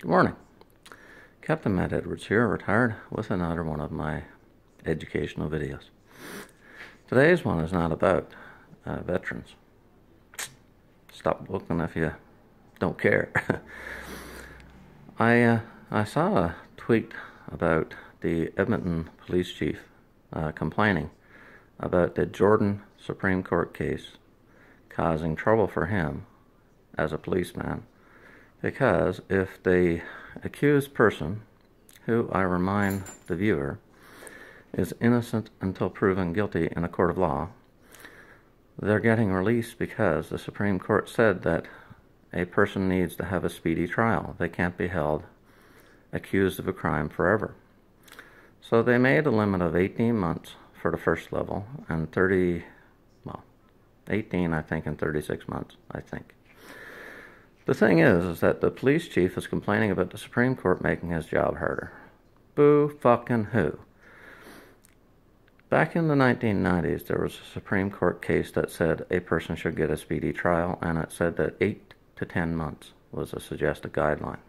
Good morning. Captain Matt Edwards here, retired, with another one of my educational videos. Today's one is not about veterans. Stop looking if you don't care. I saw a tweet about the Edmonton police chief complaining about the Jordan Supreme Court case causing trouble for him as a policeman, because if the accused person, who I remind the viewer is innocent until proven guilty in a court of law, they're getting released because the Supreme Court said that a person needs to have a speedy trial. They can't be held accused of a crime forever. So they made a limit of 18 months for the first level and 18 I think and 36 months, I think. The thing is that the police chief is complaining about the Supreme Court making his job harder. Boo fucking who? Back in the 1990s, there was a Supreme Court case that said a person should get a speedy trial, and it said that 8 to 10 months was a suggested guideline.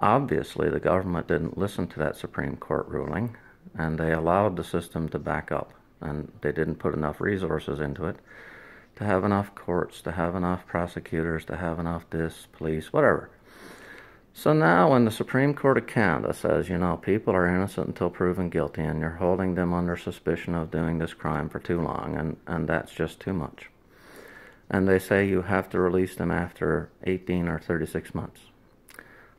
Obviously, the government didn't listen to that Supreme Court ruling, and they allowed the system to back up, and they didn't put enough resources into it to have enough courts, to have enough prosecutors, to have enough police, whatever. So now when the Supreme Court of Canada says, you know, people are innocent until proven guilty and you're holding them under suspicion of doing this crime for too long, and that's just too much. And they say you have to release them after 18 or 36 months.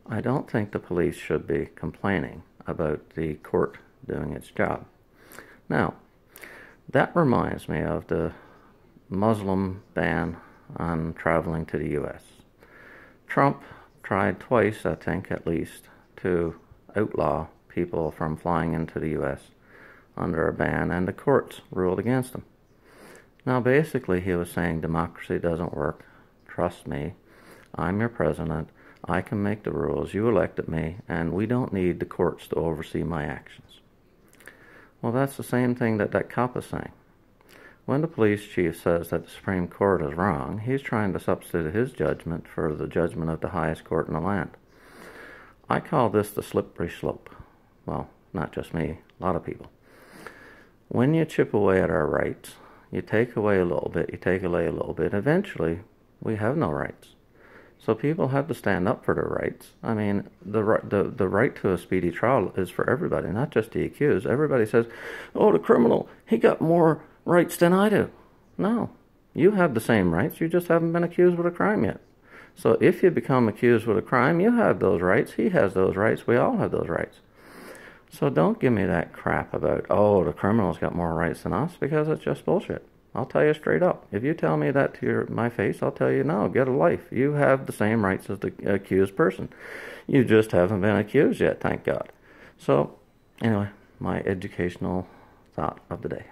I don't think the police should be complaining about the court doing its job. Now, that reminds me of the Muslim ban on traveling to the U.S. Trump tried twice, I think at least, to outlaw people from flying into the U.S. under a ban, and the courts ruled against him. Now basically he was saying democracy doesn't work. Trust me, I'm your president, I can make the rules, you elected me, and we don't need the courts to oversee my actions. Well, that's the same thing that cop is saying. When the police chief says that the Supreme Court is wrong, he's trying to substitute his judgment for the judgment of the highest court in the land. I call this the slippery slope. Well, not just me, a lot of people. When you chip away at our rights, you take away a little bit, you take away a little bit, eventually we have no rights. So people have to stand up for their rights. I mean, the right to a speedy trial is for everybody, not just the accused. Everybody says, oh, the criminal, he got more rights than I do. No, you have the same rights, you just haven't been accused with a crime yet. So if you become accused with a crime, you have those rights, he has those rights, we all have those rights. So don't give me that crap about, oh, the criminal's got more rights than us, because it's just bullshit. I'll tell you straight up. If you tell me that to my face, I'll tell you, no, get a life. You have the same rights as the accused person. You just haven't been accused yet, thank God. So, anyway, my educational thought of the day.